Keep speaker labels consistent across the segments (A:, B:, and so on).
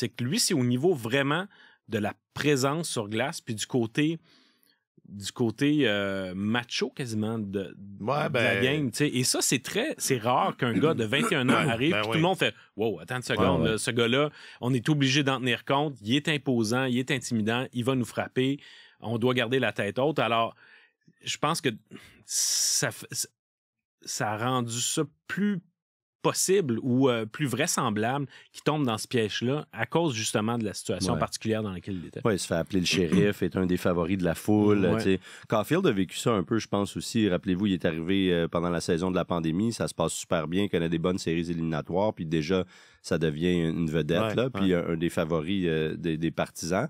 A: C'est que lui, c'est au niveau vraiment de la présence sur glace, puis du côté macho quasiment de la game. T'sais. Et ça, c'est rare qu'un gars de 21 ans arrive et tout le monde fait « Wow, attends une seconde, là, ce gars-là, on est obligé d'en tenir compte, il est imposant, il est intimidant, il va nous frapper, on doit garder la tête haute. » Alors, je pense que ça a rendu ça plus possible ou plus vraisemblable qu'il tombe dans ce piège-là à cause justement de la situation particulière dans laquelle il était.
B: Oui, il se fait appeler le shérif, est un des favoris de la foule. Caulfield a vécu ça un peu, je pense aussi. Rappelez-vous, il est arrivé pendant la saison de la pandémie, ça se passe super bien, il connaît des bonnes séries éliminatoires, puis déjà, ça devient une vedette, puis un des favoris des partisans.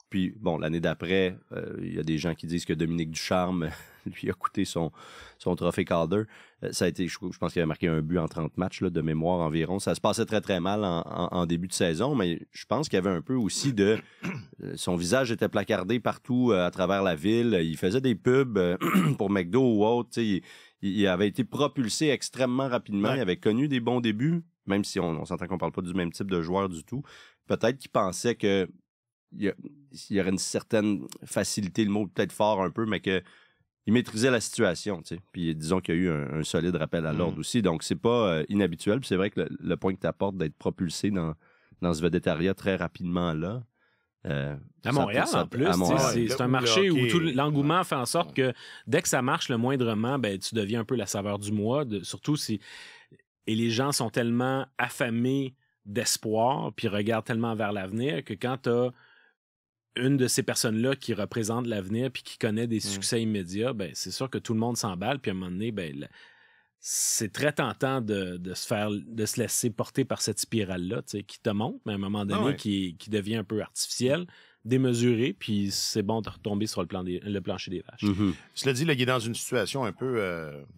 B: Puis, bon, l'année d'après, il y a des gens qui disent que Dominique Ducharme lui a coûté son trophée Calder. Ça a été, je pense qu'il avait marqué un but en 30 matchs là, de mémoire environ. Ça se passait très, très mal en début de saison, mais je pense qu'il y avait un peu aussi de... son visage était placardé partout à travers la ville. Il faisait des pubs pour McDo ou autre. Il avait été propulsé extrêmement rapidement. Il avait connu des bons débuts, même si on s'entend qu'on parle pas du même type de joueur du tout. Peut-être qu'il pensait que il y aurait une certaine facilité, le mot peut-être fort un peu, mais qu'il maîtrisait la situation, tu sais. Puis disons qu'il y a eu un solide rappel à l'ordre aussi, donc c'est pas inhabituel. Puis c'est vrai que le point que tu apportes d'être propulsé dans ce vedettariat très rapidement là.
A: À Montréal, en plus, c'est un marché où tout l'engouement fait en sorte que dès que ça marche le moindrement, ben tu deviens un peu la saveur du mois, surtout si... Et les gens sont tellement affamés d'espoir, puis regardent tellement vers l'avenir que quand tu as une de ces personnes-là qui représente l'avenir puis qui connaît des succès immédiats, ben c'est sûr que tout le monde s'emballe, puis à un moment donné, ben c'est très tentant de se laisser porter par cette spirale-là, tu sais, qui te monte, mais à un moment donné, qui devient un peu artificielle, démesurée, puis c'est bon de retomber sur le plancher des vaches.
C: Cela dit, là, il est dans une situation un peu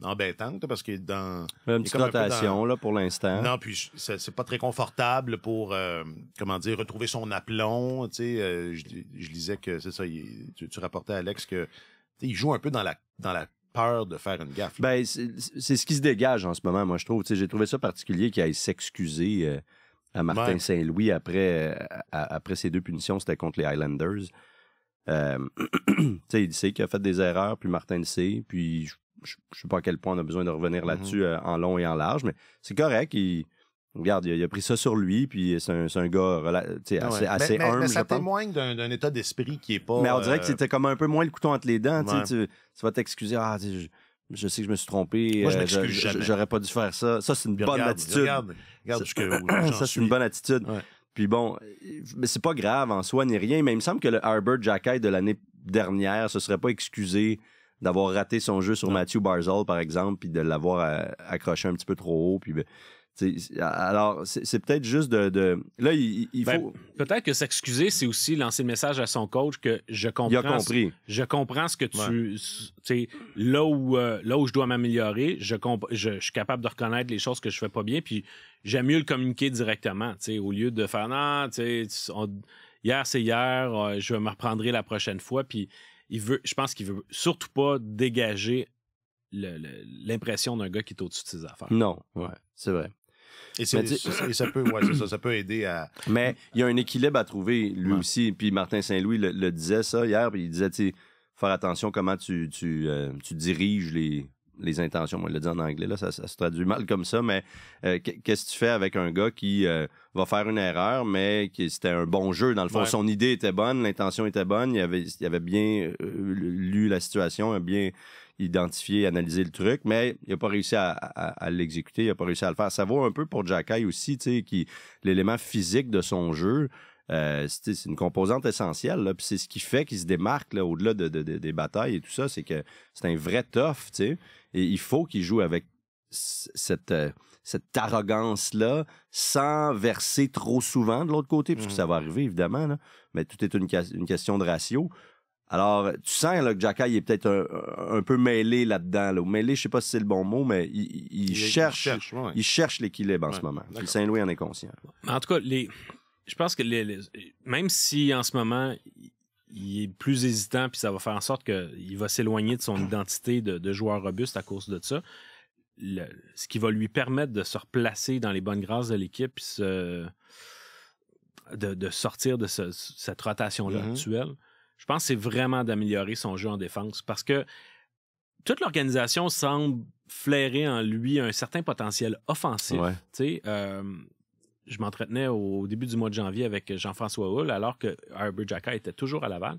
C: embêtante, parce qu'il est dans...
B: Une petite rotation, là, pour l'instant.
C: Non, puis c'est pas très confortable pour, retrouver son aplomb, tu sais. Je lisais que, c'est ça, tu rapportais à Alex que il joue un peu dans la peur de faire une gaffe.
B: Ben, c'est ce qui se dégage en ce moment, moi, je trouve. J'ai trouvé ça particulier qu'il aille s'excuser à Martin Saint-Louis après ses 2 punitions, c'était contre les Highlanders. Il sait qu'il a fait des erreurs, puis Martin le sait, puis je sais pas à quel point on a besoin de revenir là-dessus en long et en large, mais c'est correct. Regarde, il a pris ça sur lui, puis c'est un gars assez humble.
C: Mais ça témoigne d'un état d'esprit qui est pas...
B: Mais on dirait que c'était comme un peu moins le couteau entre les dents. Tu vas t'excuser. Je sais que je me suis trompé.
C: Moi, je m'excuse jamais.
B: J'aurais pas dû faire ça. Ça, c'est une bonne attitude.
C: Regarde
B: ça, c'est une bonne attitude.
C: Ouais.
B: Puis bon, mais c'est pas grave en soi ni rien, mais il me semble que le Arbor Jackay de l'année dernière se serait pas excusé d'avoir raté son jeu sur Matthew Barzal, par exemple, puis de l'avoir accroché un petit peu trop haut. Puis alors, c'est peut-être juste de... Là, il faut...
A: Peut-être que s'excuser, c'est aussi lancer le message à son coach que je comprends...
B: Il a compris.
A: Je comprends ce que tu sais, là où je dois m'améliorer, je suis capable de reconnaître les choses que je fais pas bien, puis j'aime mieux le communiquer directement, tu sais, au lieu de faire « Non, tu sais, hier, c'est hier, je me reprendrai la prochaine fois », puis je pense qu'il veut surtout pas dégager l'impression d'un gars qui est au-dessus de ses affaires.
B: Non, c'est vrai.
C: Et ça peut aider à...
B: Mais il y a un équilibre à trouver, lui aussi. Puis Martin Saint-Louis le disait ça hier, puis il disait, tu sais, faire attention comment tu diriges les intentions. Moi, il l'a dit en anglais, là, ça se traduit mal comme ça, mais qu'est-ce que tu fais avec un gars qui va faire une erreur, mais c'était un bon jeu, dans le fond. Son idée était bonne, l'intention était bonne, il avait bien lu la situation, bien identifié, analysé le truc, mais il n'a pas réussi à l'exécuter, il n'a pas réussi à le faire. Ça vaut un peu pour Jackay aussi, tu sais, l'élément physique de son jeu, c'est une composante essentielle, là, puis c'est ce qui fait qu'il se démarque là, au-delà des batailles et tout ça, c'est que c'est un vrai tough, tu sais, et il faut qu'il joue avec cette arrogance-là, sans verser trop souvent de l'autre côté, puisque ça va arriver, évidemment, là, mais tout est une question de ratio. Alors, tu sens là, que Jackay est peut-être un peu mêlé là-dedans. Là. Ou mêlé, je sais pas si c'est le bon mot, mais il cherche l'équilibre en ce moment. Puis Saint-Louis en est conscient.
A: En tout cas, je pense que même si en ce moment, il est plus hésitant, puis ça va faire en sorte qu'il va s'éloigner de son identité de joueur robuste à cause de ça, ce qui va lui permettre de se replacer dans les bonnes grâces de l'équipe, puis de sortir de cette rotation-là actuelle. Je pense que c'est vraiment d'améliorer son jeu en défense parce que toute l'organisation semble flairer en lui un certain potentiel offensif. Je m'entretenais au début du mois de janvier avec Jean-François Hull alors que Arber Xhekaj était toujours à Laval.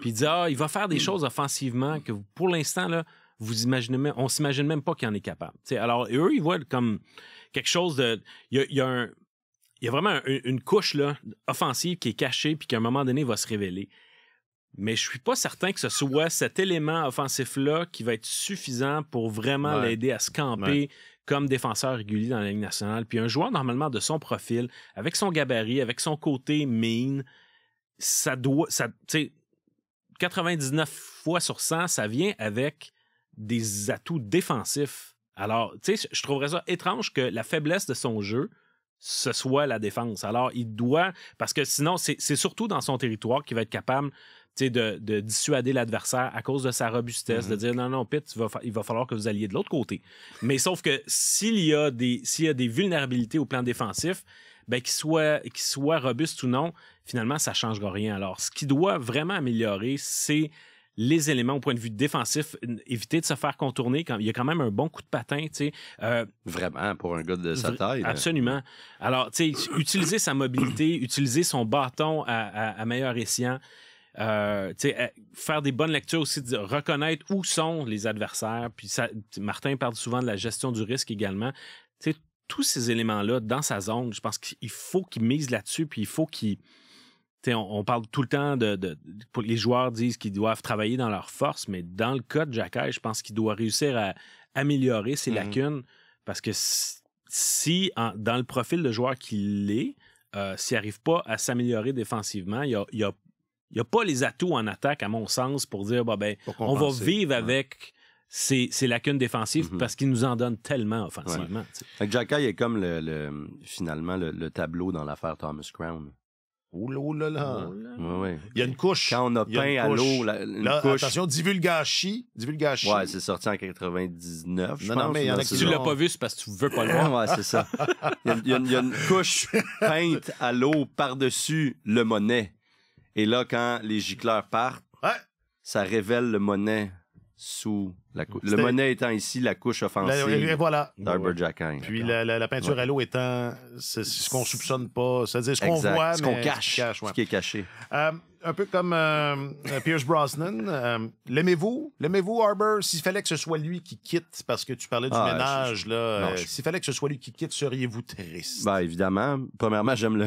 A: Puis il dit il va faire des choses offensivement que pour l'instant, là, on s'imagine même pas qu'il en est capable. Alors, eux, ils voient comme quelque chose de... Il y a vraiment une couche là, offensive qui est cachée puis qu'à un moment donné va se révéler. Mais je suis pas certain que ce soit cet élément offensif-là qui va être suffisant pour vraiment l'aider à se camper comme défenseur régulier dans la Ligue nationale. Puis un joueur, normalement, de son profil, avec son gabarit, avec son côté mean, ça doit... 99 fois sur 100, ça vient avec des atouts défensifs. Alors, tu sais, je trouverais ça étrange que la faiblesse de son jeu, ce soit la défense. Alors, il doit... Parce que sinon, c'est surtout dans son territoire qu'il va être capable de dissuader l'adversaire à cause de sa robustesse, de dire non, Pitt, il va falloir que vous alliez de l'autre côté. Mais sauf que s'il y a des vulnérabilités au plan défensif, ben, qu'il soit robuste ou non, finalement, ça ne changera rien. Alors, ce qui doit vraiment améliorer, c'est les éléments au point de vue défensif, éviter de se faire contourner. Il y a quand même un bon coup de patin.
B: Vraiment, pour un gars de sa taille.
A: Absolument. Alors, utiliser sa mobilité, utiliser son bâton à meilleur escient, faire des bonnes lectures aussi, de reconnaître où sont les adversaires. Puis Martin parle souvent de la gestion du risque également. Tous ces éléments-là, dans sa zone, je pense qu'il faut qu'il mise là-dessus, puis il faut qu'il... On parle tout le temps les joueurs disent qu'ils doivent travailler dans leur force, mais dans le cas de Xhekaj, je pense qu'il doit réussir à améliorer ses lacunes, parce que dans le profil de joueur qu'il est, s'il n'arrive pas à s'améliorer défensivement, il n'y a pas les atouts en attaque, à mon sens, pour dire on va vivre avec ces lacunes défensives parce qu'il nous en donne tellement offensivement.
B: Xhekaj est comme finalement le tableau dans l'affaire Thomas Crown.
C: Oh là là.
B: Ouais.
C: Il y a une couche.
B: Quand on a peint à l'eau, une couche.
C: Attention, divulgachi.
B: Ouais, c'est sorti en 99, je pense.
C: Non, mais il y en a qui
A: tu l'as pas vu, c'est parce que tu veux pas le voir.
B: Ouais, c'est ça. Il y a une couche peinte à l'eau par-dessus le monnaie. Et là, quand les gicleurs partent, ça révèle le monnaie sous la couche. Le monnaie étant ici la couche offensive d'Arber Xhekaj.
C: Puis la peinture à l'eau étant ce qu'on soupçonne pas, c'est-à-dire ce qu'on voit,
B: ce qu'on cache, ce qui est caché.
C: Un peu comme Pierce Brosnan. L'aimez-vous, Arber? S'il fallait que ce soit lui qui quitte, parce que tu parlais du ménage, s'il fallait que ce soit lui qui quitte, seriez-vous triste?
B: Ben, évidemment. Premièrement, j'aime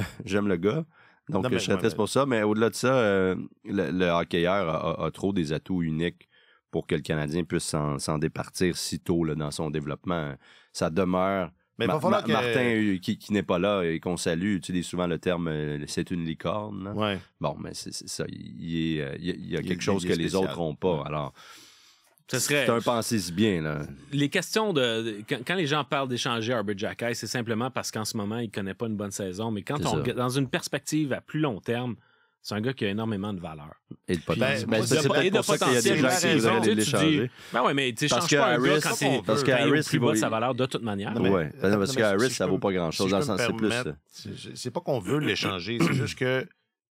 B: le gars. Donc, je serais triste pour ça. Mais au-delà de ça, le hockeyeur a trop des atouts uniques pour que le Canadien puisse s'en départir si tôt là, dans son développement. Ça demeure...
C: Mais Martin,
B: qui n'est pas là et qu'on salue, utilise souvent le terme « c'est une licorne ».
C: Ouais.
B: Bon, mais c'est ça. Il y a quelque chose que les autres n'ont pas. Alors, c'est un pensée si bien. Là.
A: Les questions quand les gens parlent d'échanger Arber Xhekaj, c'est simplement parce qu'en ce moment, il ne connaît pas une bonne saison. Mais quand dans une perspective à plus long terme, c'est un gars qui a énormément de valeur.
B: Et de potentiel.
A: C'est peut-être pour ça qu'il y a des gens qui voudraient l'échanger. Ben mais tu changes pas un gars quand il est au plus bas de sa valeur de toute manière.
B: Oui, parce qu'Harris, ça vaut pas grand-chose. Dans le sens, c'est plus...
C: C'est pas qu'on veut l'échanger, c'est juste qu'il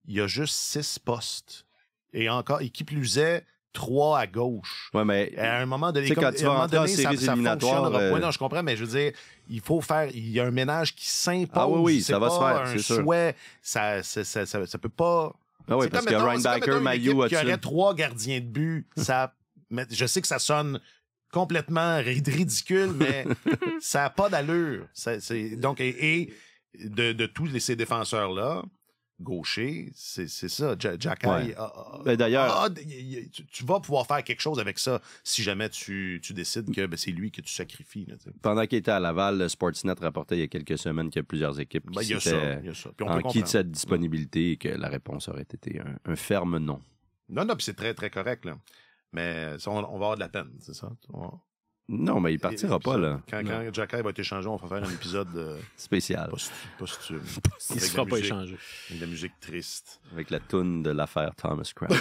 C: y a juste 6 postes. Et encore, et qui plus est, 3 à gauche.
B: Ouais, mais...
C: À un moment donné,
B: quand tu vas rentrer en séries éliminatoires...
C: Oui, non, je comprends, mais je veux dire, il y a un ménage qui s'impose.
B: Ah oui, ça va se faire, c'est sûr.
C: Souhait, ça peut pas...
B: Ah oui, parce que Reinbacker, Mailloux...
C: Il y aurait 3 gardiens de but. Je sais que ça sonne complètement ridicule, mais ça n'a pas d'allure. Donc, et de tous ces défenseurs-là, gauchers, c'est ça. Xhekaj,
B: d'ailleurs,
C: tu vas pouvoir faire quelque chose avec ça si jamais tu décides que c'est lui que tu sacrifies. Là,
B: pendant qu'il était à Laval, Sportsnet rapportait il y a quelques semaines qu'il y a plusieurs équipes qui étaient en quittent cette disponibilité et que la réponse aurait été un ferme non.
C: Non, puis c'est très, très correct. Là. Mais ça, on va avoir de la peine, c'est ça?
B: Non, mais il partira pas, là.
C: Quand Xhekaj va être échangé, on va faire un épisode
B: spécial.
C: Posthume.
A: Il ne sera pas échangé.
C: Avec de la musique triste.
B: Avec la toune de l'affaire Thomas Crown.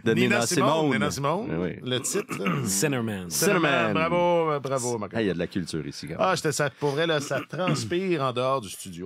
B: de Nina Simone.
C: Nina Simone.
B: Oui.
C: Le titre.
A: Centerman.
C: Bravo, Marc.
B: Il y a de la culture ici.
C: Pour vrai, là, ça transpire en dehors du studio.